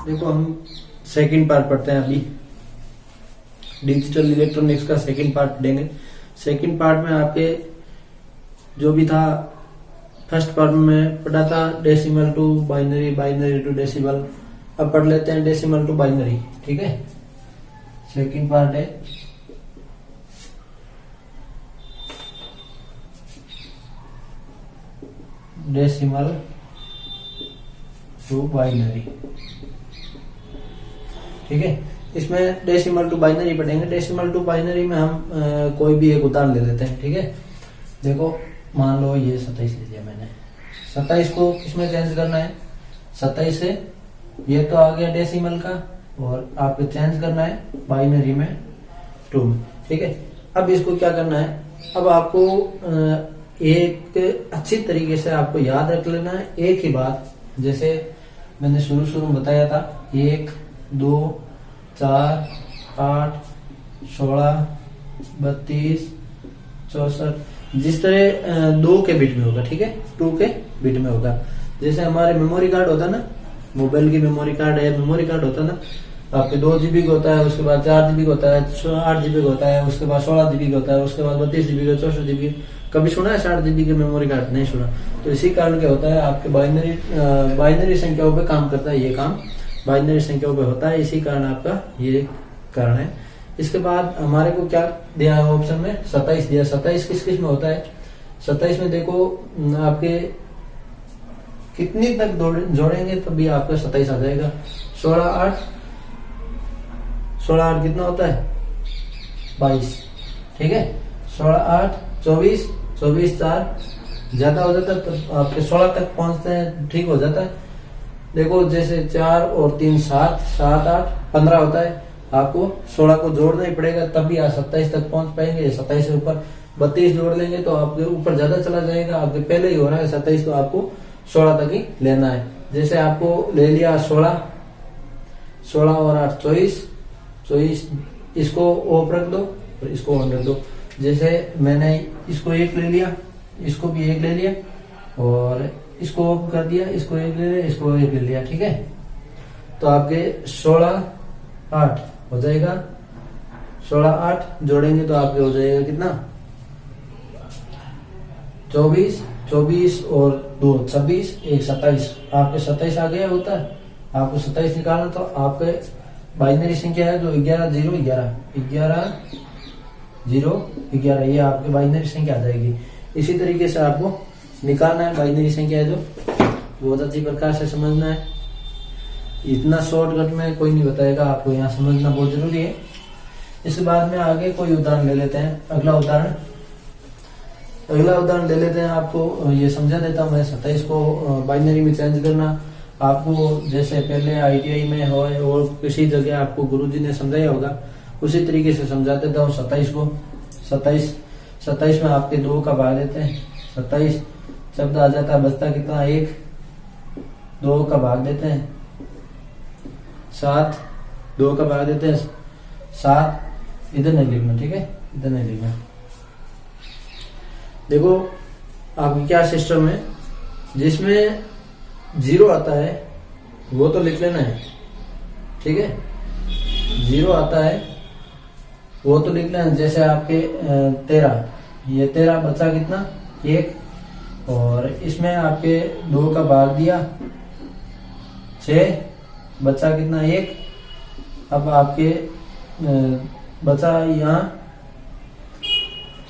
देखो हम second part पढ़ते हैं अभी, डिजिटल इलेक्ट्रॉनिक्स का सेकंड पार्ट पढ़ेंगे। सेकंड पार्ट में आपके जो भी था, फर्स्ट पार्ट में पढ़ा था decimal to binary, binary to decimal. अब पढ़ लेते हैं डेसिमल टू बाइनरी, ठीक है। सेकंड पार्ट है डेसिमल टू बाइनरी, ठीक है। इसमें डेसिमल टू बाइनरी पढ़ेंगे। डेसिमल टू बाइनरी में हम कोई भी एक उदाहरण ले लेते हैं, ठीक है। देखो मान लो ये 27 ले लिया मैंने, 27 को किसमें चेंज करना है, 27 से ये तो आ गया डेसिमल का, और आपको चेंज करना है बाइनरी में 2 में, ठीक है। अब इसको क्या करना है, अब आपको एक अच्छी तरीके से आपको याद रख लेना है एक ही बात। जैसे मैंने शुरू में बताया था 1 2 4 8 16 32 64, जिस तरह 2 के बिट में होगा, ठीक है, 2 के बिट में होगा। जैसे हमारे मेमोरी कार्ड होता है ना, मोबाइल की मेमोरी कार्ड है, मेमोरी कार्ड होता है ना, आपके 2 GB का होता है, उसके बाद 4 GB का होता है, 8 GB का होता है, उसके बाद 16 GB का होता है, उसके बाद 32 GB का, 64 GB। कभी सुना है 60 GB की मेमोरी कार्ड? नहीं सुना। तो इसी कारण क्या होता है, आपके बाइनरी संख्याओं पे काम करता है, ये काम बाइनरी संख्याओं पे होता है, इसी कारण आपका ये कारण है। इसके बाद हमारे को क्या दिया है ऑप्शन में, 27 दिया। 27 किस किस में होता है, 27 में देखो आपके कितनी तक जोड़ेंगे तभी आपका 27 आ जाएगा। 16 8 कितना होता है, 22, ठीक है। 16 8 24 24 4 ज्यादा हो जाता है तो आपके 16 तक पहुंचते हैं, ठीक हो जाता है। देखो जैसे 4 और 3 7 7 8 15 होता है, आपको 16 को जोड़ना ही पड़ेगा तभी आप 27 तक पहुंच पाएंगे। 27 से ऊपर 32 जोड़ लेंगे तो आपके ऊपर ज्यादा चला जाएगा, आपके पहले ही हो रहा है 27, तो आपको 16 तक ही लेना है। जैसे आपको ले लिया 16 और 8 24, इसको ऑफ रख दो और इसको ऑन रख दो। जैसे मैंने इसको 1 ले लिया, इसको भी 1 ले लिया, और इसको ऑफ कर दिया, इसको 1 ले लिया, इसको 1 ले लिया, ठीक है। तो आपके 16 8 हो जाएगा। 16 8 जोड़ेंगे तो आपके हो जाएगा कितना, 24 और 2 26, 1 27। आपके 27 आ गया होता है। आपको 27 निकालना तो आपके बाइनरी संख्या है जो 11 0 11 11 0 11, ये आपके बाइनरी संख्या आ जाएगी। इसी तरीके से आपको निकालना है बाइनरी संख्या है जो बहुत अच्छी प्रकार से समझना है। इतना शॉर्टकट में कोई नहीं बताएगा, आपको यहाँ समझना बहुत जरूरी है। इसके बाद में आगे कोई उदाहरण ले लेते हैं। अगला उदाहरण ले लेते हैं। आपको ये समझा देता हूँ मैं। 27 को बाइनरी में चेंज करना आपको जैसे पहले ITI में हो और किसी जगह आपको गुरुजी ने समझाया होगा, उसी तरीके से समझा देता हूँ। 27 को 27 में आपके 2 का भाग देते हैं, 27 शब्द आ जाता है, बचता कितना 1, 2 का भाग देते हैं 7, 2 का भाग देते हैं 7। इधर नहीं लिखना, ठीक है, इधर नहीं लिखना। देखो आपकी क्या सिस्टम है, जिसमें 0 आता है वो तो लिख लेना है, ठीक है। 0 आता है वो तो लिख लेना। जैसे आपके 13, ये 13 बचा कितना 1, और इसमें आपके 2 का भाग दिया 6, बचा कितना 1। अब आपके बचा यहाँ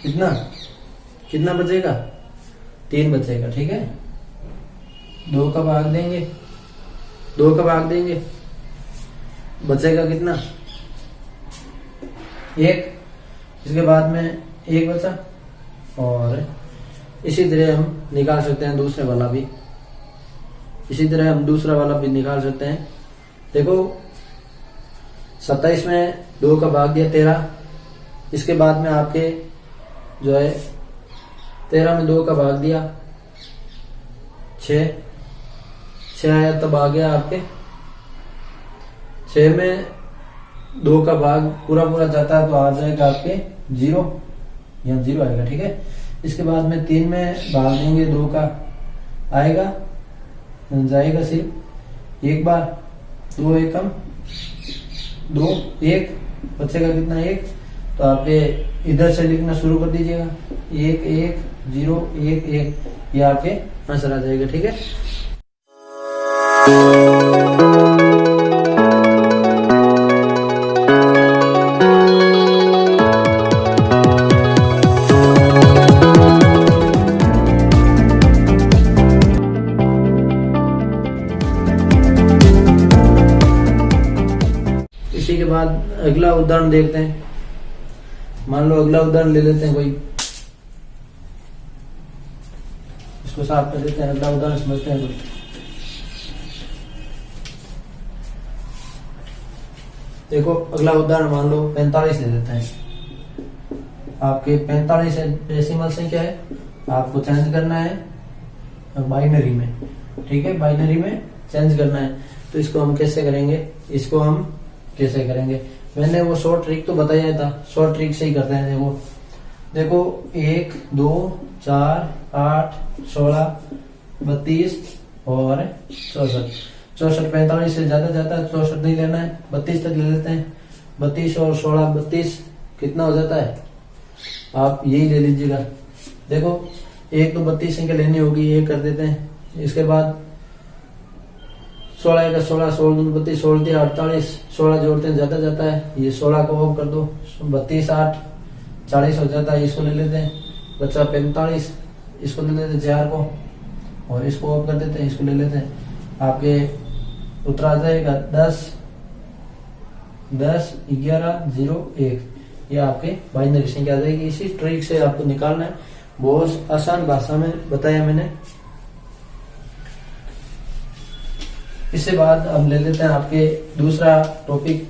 कितना बचेगा, 3 बचेगा, ठीक है। 2 का भाग देंगे, बचेगा कितना 1। इसके बाद में 1 बचा, और इसी तरह हम निकाल सकते हैं दूसरे वाला भी, इसी तरह हम दूसरा वाला भी निकाल सकते हैं। देखो 27 में 2 का भाग दिया 13, इसके बाद में आपके जो है 13 में 2 का भाग दिया 6 आया, तब आ गया आपके 6 में 2 का भाग पूरा जाता है तो आ जाएगा आपके 0, यहाँ 0 आएगा, ठीक है। इसके बाद में 3 में भाग देंगे 2 का, आएगा जाएगा सिर्फ 1 बार, 2 एकम 2 1 बचेगा कितना 1। तो आपके इधर से लिखना शुरू कर दीजिएगा 1 1 0 1 1, ये आपके आंसर आ जाएगा। ठीक है। इसी के बाद अगला उदाहरण देखते हैं। मान लो अगला उदाहरण ले लेते हैं कोई, इसको साफ कर देते हैं। अगला उदाहरण समझते हैं कोई। देखो अगला उदाहरण मान लो 45 ले लेते हैं। आपके 45 डेसिमल संख्या है, आपको चेंज करना है बाइनरी में। ठीक है, बाइनरी में चेंज करना है। तो इसको हम कैसे करेंगे, इसको हम कैसे करेंगे, मैंने वो शॉर्ट ट्रिक तो बताया था, शॉर्ट ट्रिक से ही करते हैं। देखो 1 2 4 8 16 32 और 64। 64 45 से ज्यादा जाता है, 64 नहीं लेना है, 32 तक ले लेते हैं। 32 और 16 32 कितना हो जाता है, आप यही ले लीजिएगा। देखो एक तो 32 संख्या लेनी होगी, ये कर देते हैं। इसके बाद 16 का 16 16 दूनी 32 16 दिया 48, 16 जोड़ते हैं ज्यादा जाता है, ये 16 को ऑफ कर दो। 32 8 40 हो जाता है, इसको ले लेते हैं। बचा 45, इसको ले लेते हैं 4 को, और इसको ऑफ कर देते हैं, इसको ले लेते हैं। आपके उत्तर आ जाएगा 10 10 11 0 1, ये आपके बाइनरी संख्या आ जाएगी। इसी ट्रिक से आपको निकालना है, बहुत आसान भाषा में बताया मैंने। इसके बाद हम ले लेते हैं आपके दूसरा टॉपिक,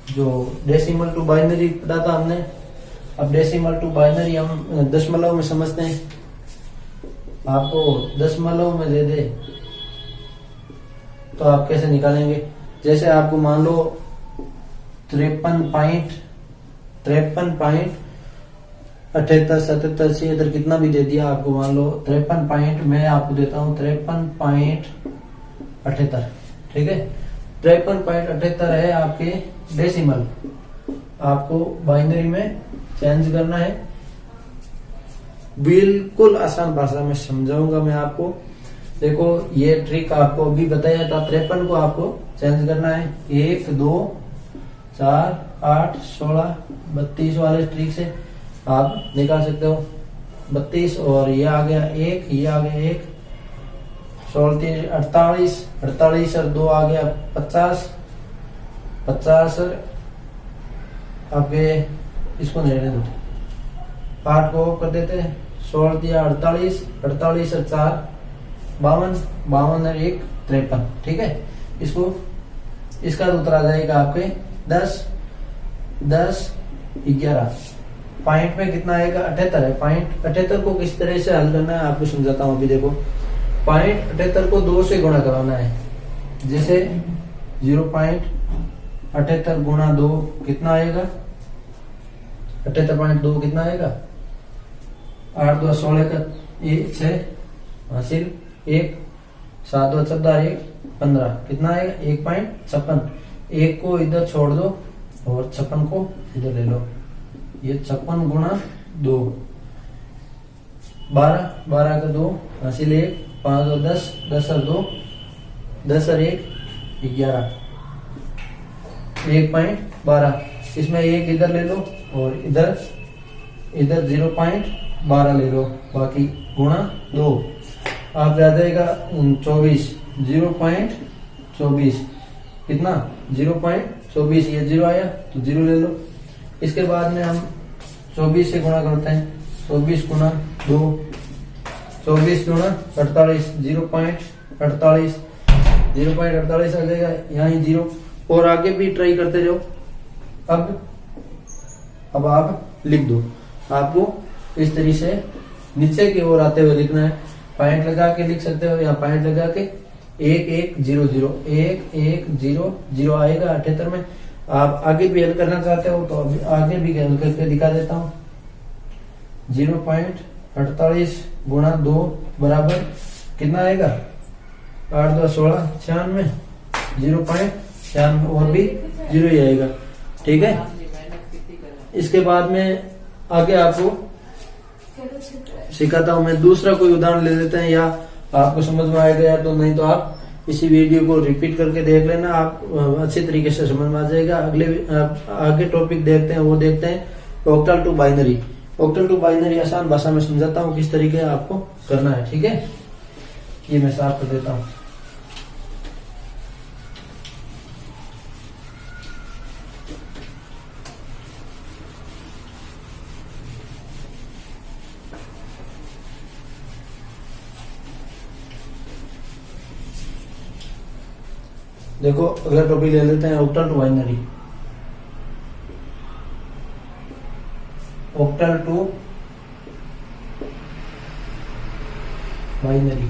जो डेसिमल टू बाइनरी पढ़ा था हमने। अब डेसिमल टू बाइनरी हम दशमलव में समझते हैं। आपको दशमलव में दे दे तो आप कैसे निकालेंगे। जैसे आपको मान लो 53.78 77 से इधर कितना भी दे दिया आपको, मान लो 53 मैं आपको देता हूँ 53.78। ठीक है, 53.78 है आपके डेसिमल। आपको बाइनरी में चेंज करना है। बिल्कुल आसान भाषा में समझाऊंगा मैं आपको। देखो ये ट्रिक आपको अभी बताया था, 53 को आपको चेंज करना है 1 2 4 8 16 32 वाले ट्रिक से आप निकाल सकते हो। 32 और ये आ गया 1, ये आ गया 1, 16 48 48 और 2 आ गया 50 50 आपके इसको नहीं रहने दो, 8 को कर देते हैं। 16 दिया 48 48 और 4 52 52 और 1 53। ठीक है, इसको इसका उत्तर आ जाएगा आपके 10 10 11। पॉइंट में कितना आएगा 78 है। पॉइंट 78 को किस तरह से हल करना है आपको समझाता हूं। अभी देखो पॉइंट 78 को 2 से गुणा कराना है। जैसे 0.78 गुणा 2 कितना आएगा, 78.2 कितना आएगा, 8 2 16 का 6 हासिल 1 7 2 14 1 15 कितना आएगा 1.56। 1 को इधर छोड़ दो और 56 को इधर ले लो। ये 56 गुणा 2 12 12 का 2 हासिल 1 5 और 10 10 और 2 10 और 1 11 1.12। इसमें 1 इधर ले लो और इधर 0.12 ले लो, बाकी गुणा 2 आप आ जाएगा 24 0.24 कितना 0.24। ये 0 आया तो 0 ले लो। इसके बाद में हम 24 से गुणा करते हैं। 24 गुणा 2 24 गुणा 48 0.48 0.48 आ जाएगा, यहाँ ही 0। और आगे भी ट्राई करते जाओ। अब आप लिख दो। आपको इस तरीके से नीचे की ओर आते हुए लिखना है। पॉइंट लगा के लिख सकते हो या पॉइंट लगा के 1 1 0 0 1 1 0 0 आएगा 78 में। आप आगे भी हल करना चाहते हो तो अभी आगे भी हल करके दिखा देता हूँ। 0.48 गुणा 2 बराबर कितना आएगा 8 2 16 96 0.4 में और भी 0 ही आएगा। ठीक है, इसके बाद में आगे आपको सिखाता हूं मैं दूसरा कोई उदाहरण ले लेते हैं, या आपको समझ में आएगा या तो नहीं तो आप इसी वीडियो को रिपीट करके देख लेना, आप अच्छे तरीके से समझ में आ जाएगा। अगले आगे टॉपिक देखते हैं, वो देखते हैं octal to binary. Octal to binary आसान भाषा में समझाता हूँ किस तरीके आपको करना है। ठीक है, ये मैं साफ कर देता हूँ। देखो अगला टॉपिक ले लेते हैं octal to binary. Octal to binary,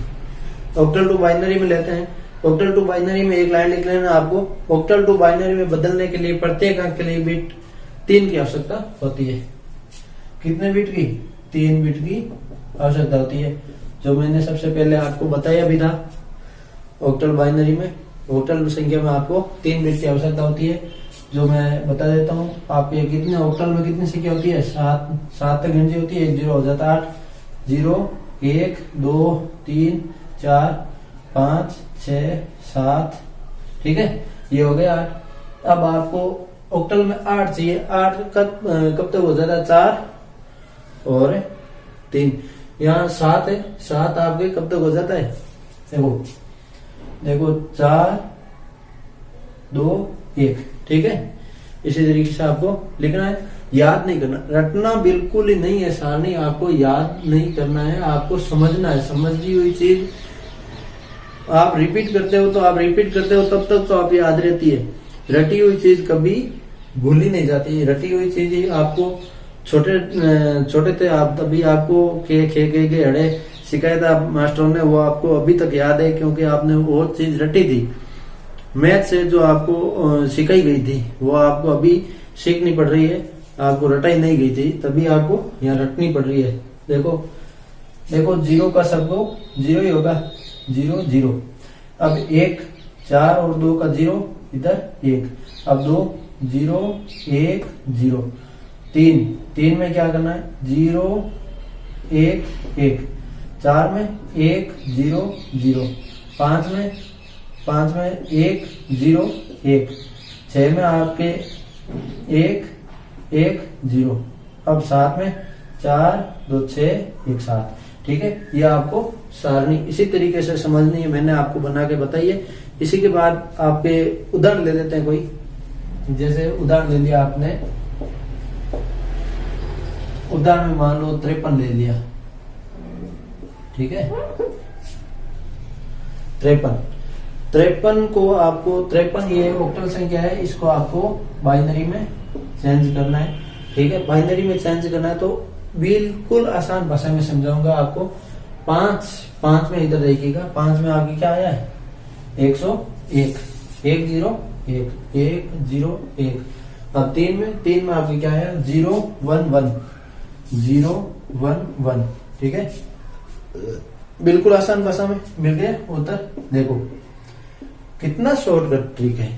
octal to binary में लेते हैं। ऑक्टल टू बाइनरी में एक लाइन लिख लेना आपको। ऑक्टल टू बाइनरी में बदलने के लिए प्रत्येक अंक के लिए बिट 3 की आवश्यकता होती है। कितने बिट की? 3 बिट की आवश्यकता होती है, जो मैंने सबसे पहले आपको बताया भी था। ऑक्टल बाइनरी में ऑक्टल संख्या में आपको 3 बिट की आवश्यकता होती है, जो मैं बता देता हूँ। आप ये कितने ऑक्टल में कितनी संख्या होती है? 7 तक गिनती होती है। 1 0 हो जाता है 8, 0 1 2 3 4 5 6 7। ठीक है, ये हो गया 8। अब आपको ऑक्टल में 8 चाहिए। 8 कब तक हो जाता है? 4 और 3। यहाँ 7 है, 7 आपके कब तक हो जाता है? देखो 4 2 1। ठीक है, इसी तरीके से आपको लिखना है, याद नहीं करना, रटना बिल्कुल ही नहीं है। सारणी आपको याद नहीं करना है, आपको समझना है। समझी हुई चीज आप रिपीट करते हो तो आप रिपीट करते हो तब तक तो आप याद रहती है। रटी हुई चीज कभी भूली नहीं जाती। रटी हुई चीज आपको छोटे थे आप, तभी आपको के हड़े सिखाया था मास्टरों ने, वो आपको अभी तक याद है, क्योंकि आपने वो चीज रटी थी। मैथ से जो आपको सिखाई गई थी वो आपको अभी सीखनी पड़ रही है, आपको रटाई नहीं गई थी, तभी आपको यहाँ रटनी पड़ रही है। देखो 0 का सबको 0 ही होगा, 0 0। अब 1 4 और 2 का 0 इधर 1। अब 2 0 1 0। 3 में क्या करना है? 0 1 1। 4 में 1 0 0। 5 में 1 0 1। 6 में आपके 1 1 0। अब 7 में 4 2 6 1 7। ठीक है, ये आपको सारणी इसी तरीके से समझनी है, मैंने आपको बना के बताई है। इसी के बाद आपके उदाहरण ले लेते हैं कोई। जैसे उदाहरण ले लिया आपने, उदाहरण में मान लो 53 ले लिया। ठीक है, 53 को आपको 53 ये ऑक्टल संख्या है, इसको आपको बाइनरी में चेंज करना है। ठीक है, बाइनरी में चेंज करना है तो बिल्कुल आसान भाषा में समझाऊंगा आपको। 5 में इधर देखिएगा, 5 में आपकी क्या आया है? 101 1 0 1 1 0 1। अब 3 में आपकी क्या है? 0 1 1 0 1 1। ठीक है, बिल्कुल आसान भाषा में मिल गया उत्तर। देखो कितना शॉर्टकट ट्रिक है,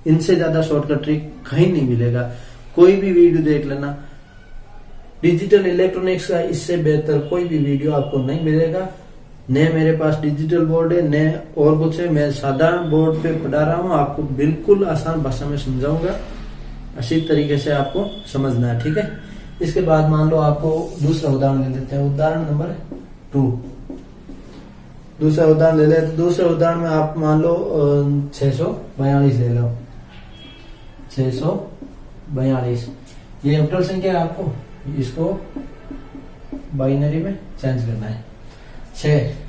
इनसे ज्यादा शॉर्टकट ट्रिक कहीं नहीं मिलेगा। कोई भी वीडियो देख लेना, डिजिटल इलेक्ट्रॉनिक्स का इससे बेहतर कोई भी वीडियो आपको नहीं मिलेगा। न मेरे पास डिजिटल बोर्ड है, न और कुछ है। मैं साधारण बोर्ड पे पढ़ा रहा हूँ, आपको बिल्कुल आसान भाषा में समझाऊंगा। इसी तरीके से आपको समझना है। ठीक है, इसके बाद मान लो आपको दूसरा उदाहरण ले लेते हैं। उदाहरण नंबर 2। दूसरा उदाहरण ले लेते। दूसरे उदाहरण में आप मान लो 642 ले लो। 642 ये ऑक्टल संख्या है, आपको इसको बाइनरी में चेंज करना है।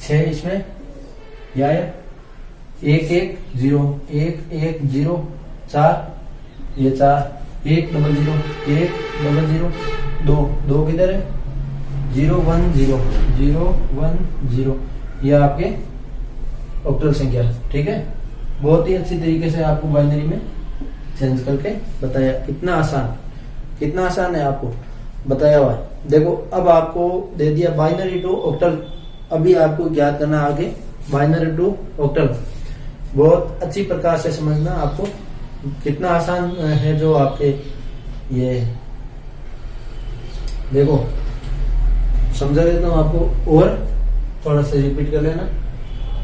6 इसमें या 1 1 0 1 1 0 4 ये 4 1 0 0 1 0 0 2 किधर है? 0 1 0 0 1 0। ये आपके ऑक्टल संख्या। ठीक है, बहुत ही अच्छी तरीके से आपको बाइनरी में चेंज करके बताया। कितना आसान है आपको बताया हुआ। देखो अब आपको दे दिया बाइनरी टू ऑक्टल। अभी आपको ज्ञात करना आगे बाइनरी टू ऑक्टल। बहुत अच्छी प्रकार से समझना, आपको कितना आसान है जो आपके ये देखो समझा देता हूँ आपको और थोड़ा सा रिपीट कर लेना।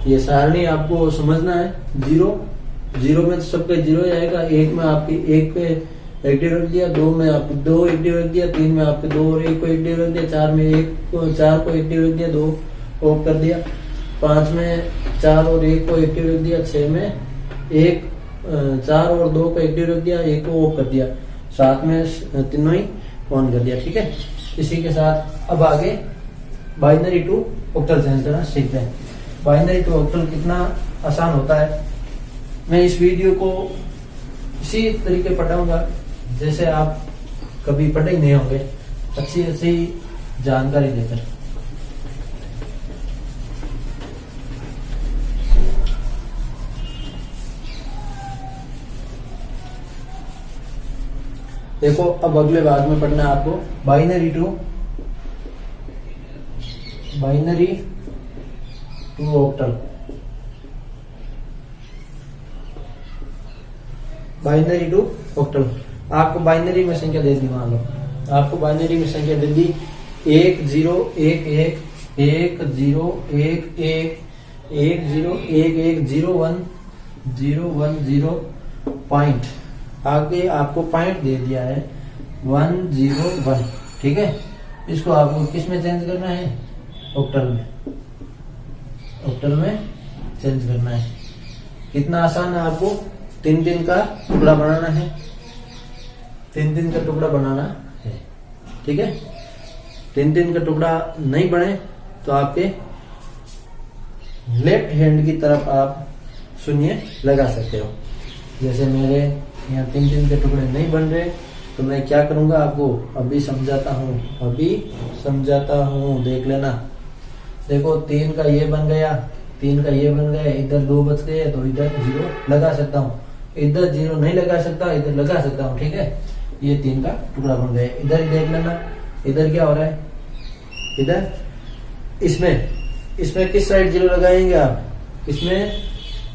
ये सारणी आपको समझना है। जीरो में तो सबका जीरो आएगा, एक में आपकी एक पे एक डी रख दिया, दो में आपको दो एक डी रख दिया, तीन में आपके दो और एक को एक डी रख दिया, चार में चार को एक डी रख दिया, दो ऑफ कर दिया, पांच में चार और एक को एक डी रख दिया, छह में एक चार और दो को एक डी रख दिया, एक को ऑफ कर दिया, सात में तीनों ही ऑन कर दिया। ठीक है, इसी के साथ अब आगे बाइनरी टू ऑक्टल चेंज करना सीखते हैं। बाइनरी टू ऑक्टल कितना आसान होता है, मैं इस वीडियो को इसी तरीके पढ़ाऊंगा जैसे आप कभी पढ़े ही नहीं होंगे, अच्छी जानकारी देकर। देखो अब अगले भाग में पढ़ना है आपको binary to octal. Binary to octal, आपको बाइनरी में संख्या दे दी, मान लो आपको बाइनरी में संख्या दे दी 1 0 1 1 1 0 1 1 1 0 1 1 0 1 0 1 0 पॉइंट, आगे आपको पॉइंट दे दिया है 1 0 1। ठीक है, इसको आपको किस में चेंज करना है, ऑक्टल में चेंज करना है। कितना आसान है, आपको 3 का टुकड़ा बनाना है, 3 का टुकड़ा बनाना है। ठीक है, 3 का टुकड़ा नहीं बने तो आपके लेफ्ट हैंड की तरफ आप शून्य लगा सकते हो। जैसे मेरे यहाँ 3 के टुकड़े नहीं बन रहे तो मैं क्या करूंगा आपको अभी समझाता हूँ, देख लेना। देखो 3 का ये बन गया, 3 का ये बन गया, इधर 2 बच गए तो इधर 0 लगा सकता हूँ, इधर 0 नहीं लगा सकता, इधर लगा सकता हूँ। ठीक है, ये 3 का टुकड़ा बन गया। इधर ही देख लेना, इधर क्या हो रहा है, इधर इसमें किस साइड 0 लगाएंगे आप, इसमें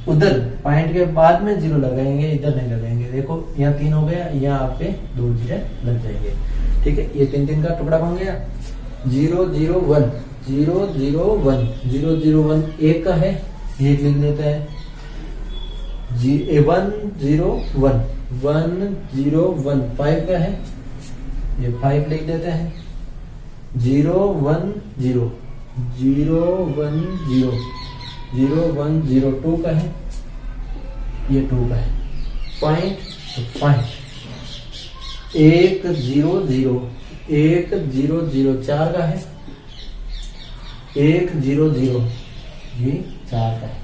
उधर पॉइंट के बाद में 0 लगाएंगे, इधर नहीं लगाएंगे। देखो यहाँ 3 हो गया, यहाँ आपके 2 0 लग जाएंगे। ठीक है, ये 3 का टुकड़ा बन गया। 0 0 1 0 0 1 0 0 1 1 का है, ये लिख देते हैं 1 0 1 1 0 1 5 का है, ये 5 लिख देते हैं। 0 1 0 0 1 0 0 1 0 2 का है, ये 2 का है। पॉइंट तो पॉइंट 1 0 0 1 0 0 4 का है, 1 0 0 ये 4 का है।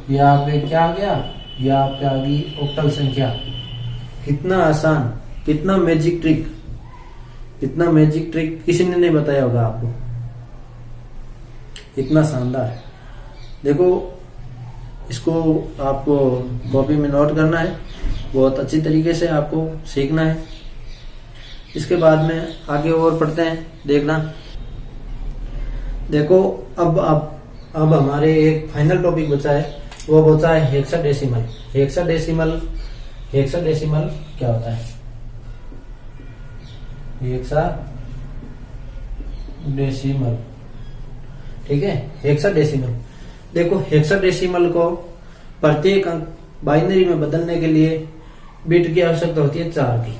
ये आपके क्या आ गया, ये आपके आ गई ऑक्टल संख्या। कितना आसान, कितना मैजिक ट्रिक, इतना मैजिक ट्रिक किसी ने नहीं बताया होगा आपको, इतना शानदार। देखो इसको आपको कॉपी में नोट करना है, बहुत अच्छी तरीके से आपको सीखना है। इसके बाद में आगे और पढ़ते हैं, देखना। देखो अब हमारे एक फाइनल टॉपिक बचा है, वो बचा है हेक्साडेसिमल। हेक्साडेसिमल क्या होता है, हेक्साडेसिमल। ठीक है, हेक्साडेसिमल। देखो हेक्साडेसिमल को प्रत्येक अंक बाइनरी में बदलने के लिए बिट की आवश्यकता होती है 4 की।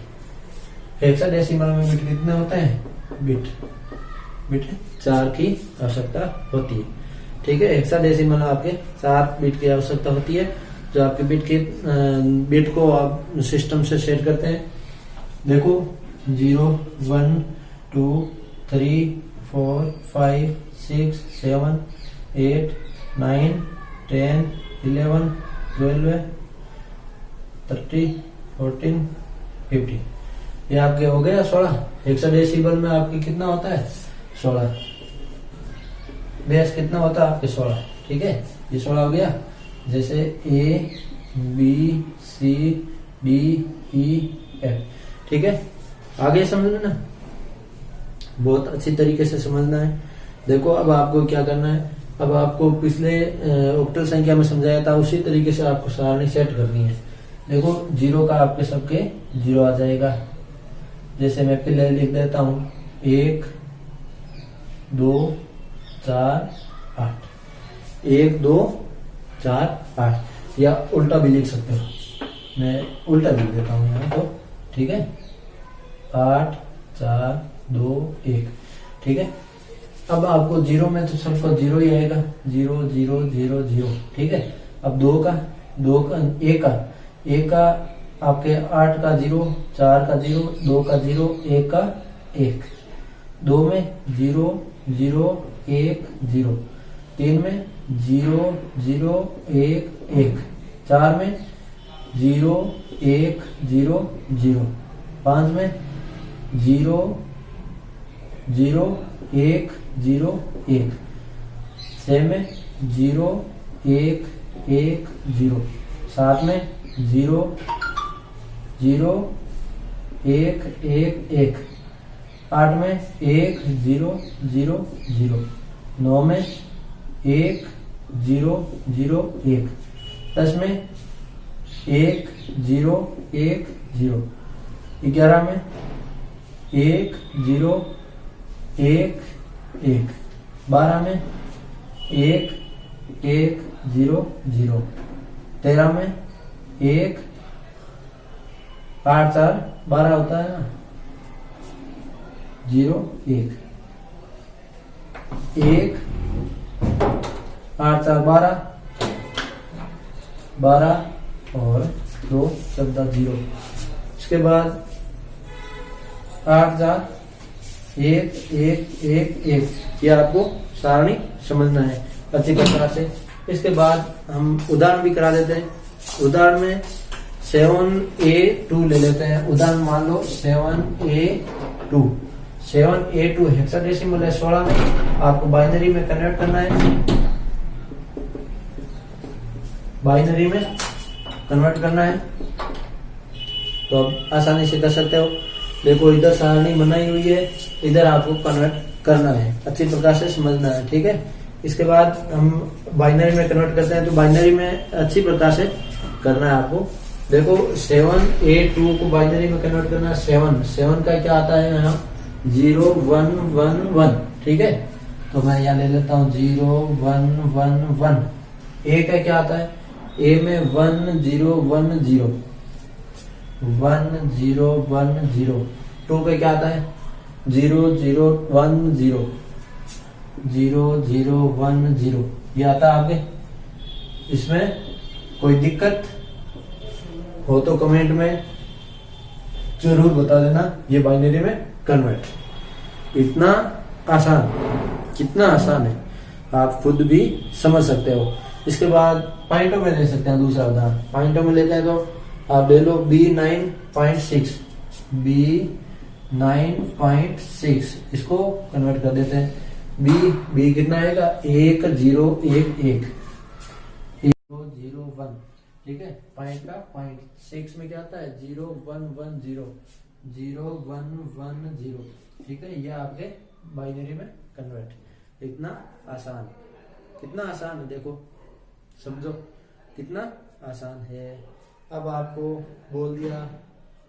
हेक्साडेसिमल में बिट कितने होते हैं, बिट 4 की आवश्यकता होती है। ठीक है, हेक्साडेसिमल में आपके 4 बिट की आवश्यकता होती है, जो आपके बिट को आप सिस्टम से सेट करते हैं। देखो 0 1 2 3 4 5 6 7 8 9 10 11 12 13 14 15, ये आपके हो गया 16। हेक्साडेसिमल में आपके कितना होता है, 16। बेस कितना होता है आपके, 16। ठीक है, ये 16 हो गया। जैसे A B C D E F। ठीक है, आगे समझना ना, बहुत अच्छी तरीके से समझना है। देखो अब आपको क्या करना है, अब आपको पिछले ऑक्टल संख्या में समझाया था, उसी तरीके से आपको सारणी सेट करनी है। देखो जीरो का आपके सबके जीरो आ जाएगा। जैसे मैं पहले लिख देता हूं 1 2 4 8, 1 2 4 8, या उल्टा भी लिख सकते हो, मैं उल्टा लिख देता हूं यहाँ तो, ठीक है। 8 4 2 1, ठीक है। अब आपको जीरो में तो सबको जीरो ही आएगा, 0 0 0 0, ठीक है। अब एक का आपके 8 का 0, 4 का 0, 2 का 0, 1 का 1, 2 में 0 0 1 0, 3 में 0 0 1 1, 4 में 0 1 0 0, 5 में 0 0 1 0 1, 6 में 0 1 1 0, 7 में 0 0 1 1 1, 8 में 1 0 0 0, 9 में 1 0 0 1, 10 में 1 0 1 0, 11 में 1 0 1 1, 12 में 1 1 0 0, 13 में 1 8 4 12 होता है ना, 0 1 1 8 4 12 12 और 2 14 0। इसके बाद 8 4 1 1 1 1, ये आपको सारणी समझना है अच्छी प्रकार से। इसके बाद हम उदाहरण भी करा देते हैं। उदाहरण में 7A2 ले लेते हैं। उदाहरण मान लो 7A2, 7A2 हेक्साडेसिमल है 16 में, आपको बाइनरी में कन्वर्ट करना है, बाइनरी में कन्वर्ट करना है। तो अब आसानी से कर सकते हो। देखो इधर सारणी बनाई हुई है, इधर आपको कन्वर्ट करना है, अच्छी प्रकार से समझना है, ठीक है। इसके बाद हम बाइनरी में कन्वर्ट करते हैं, तो बाइनरी में अच्छी प्रकार से करना है आपको। देखो 7A2 को बाइनरी में कन्वर्ट करना है। 7 का क्या आता है यहाँ 0 1 1 1, ठीक है। तो मैं यहाँ ले लेता हूँ 0 1 1 1। ए का क्या आता है, ए में 1 0 1 0, 1 0 1 0। 2 पे क्या आता है 0 0 1 0, 0 0 1 0, ये आता है आपके। इसमें कोई दिक्कत हो तो कमेंट में जरूर बता देना। ये बाइनरी में कन्वर्ट इतना आसान, कितना आसान है आप खुद भी समझ सकते हो। इसके बाद पॉइंटों में ले सकते हैं। दूसरा उदाहरण पॉइंटों में लेते हैं तो आप ले लो B9.6, B9.6, इसको कन्वर्ट कर देते हैं। B कितना आएगा 1 0 1 1 0 0 1, ठीक है। पॉइंट का पॉइंट 6 में क्या आता है 0 1 1 0, 0 1 1 0, ठीक है। ये आपके बाइनरी में कन्वर्ट। इतना आसान, कितना आसान है, देखो समझो कितना आसान है। अब आपको बोल दिया,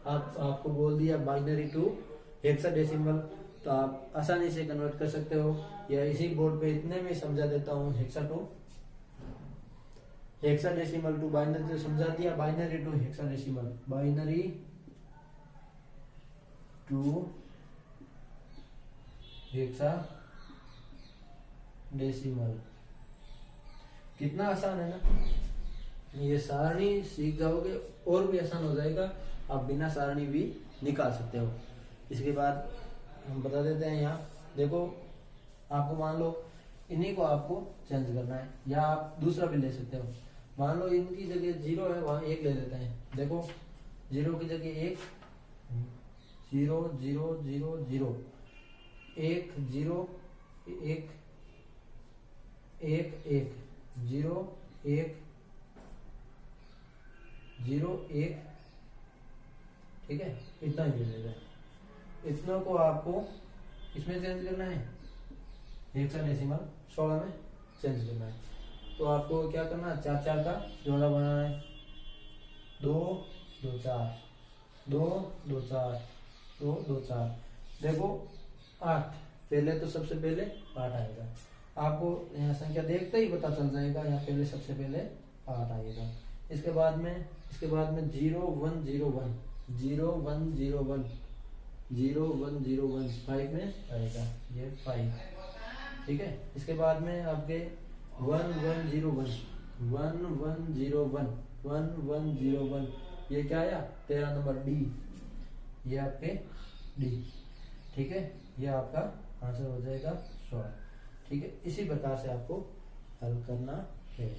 आपको बोल दिया बाइनरी टू हेक्साडेसिमल, तो आप आसानी से कन्वर्ट कर सकते हो। या इसी बोर्ड पे इतने में समझा देता हूँ। हेक्साडेसिमल टू बाइनरी तो समझा दिया, binary to hexadecimal, binary to hexadecimal, कितना आसान है ना। ये सारणी सीख जाओगे और भी आसान हो जाएगा, आप बिना सारणी भी निकाल सकते हो। इसके बाद हम बता देते हैं यहाँ देखो, आपको मान लो इन्हीं को आपको चेंज करना है, या आप दूसरा भी ले सकते हो। मान लो इनकी जगह 0 है, वहां 1 ले लेते हैं। देखो 0 की जगह 1, 0 0 0 0, 1 0 1 1 1 0 1 0 1, ठीक है। इतना ही ले लेते हैं। इतना को आपको इसमें चेंज करना है, हेक्साडेसिमल 16 में चेंज करना है। तो आपको क्या करना है, 4 4 का जोड़ा बनाना है, 2 2 4 2 2 4 2 2 4। देखो 8, पहले तो सबसे पहले 8 आएगा। आपको यहाँ संख्या देखते ही पता चल जाएगा, यहाँ पहले सबसे पहले 8 आएगा। इसके बाद में 0 1 0 1 0 1 0 1 0 1 0 1 5 में आएगा, ये 5। ठीक है, इसके बाद में आपके 1 1 0 1 1 1 0 1 1 1 0 1, ये क्या आया 13 नंबर डी, ये आपके डी। ठीक है, ये आपका आंसर हो जाएगा 16। ठीक है, इसी प्रकार से आपको हल करना है,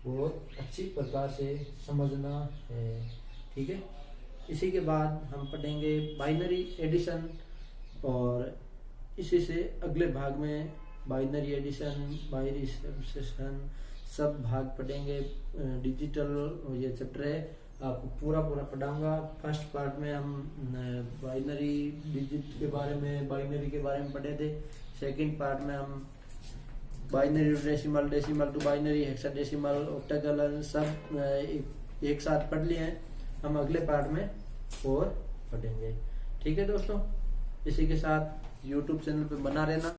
बहुत अच्छी प्रकार से समझना है। ठीक है, इसी के बाद हम पढ़ेंगे बाइनरी एडिशन, और इसी से अगले भाग में बाइनरी एडिशन, बाइनरी सब्ट्रैक्शन सब भाग पढ़ेंगे। डिजिटल ये चैप्टर है, आपको पूरा पढ़ाऊंगा। फर्स्ट पार्ट में हम बाइनरी डिजिट के बारे में, बाइनरी के बारे में पढ़े थे। सेकंड पार्ट में हम binary decimal, decimal to binary, hexadecimal, octagonal सब एक साथ पढ़ लिए हैं। हम अगले पार्ट में और पढ़ेंगे। ठीक है दोस्तों, इसी के साथ YouTube चैनल पे बना रहना।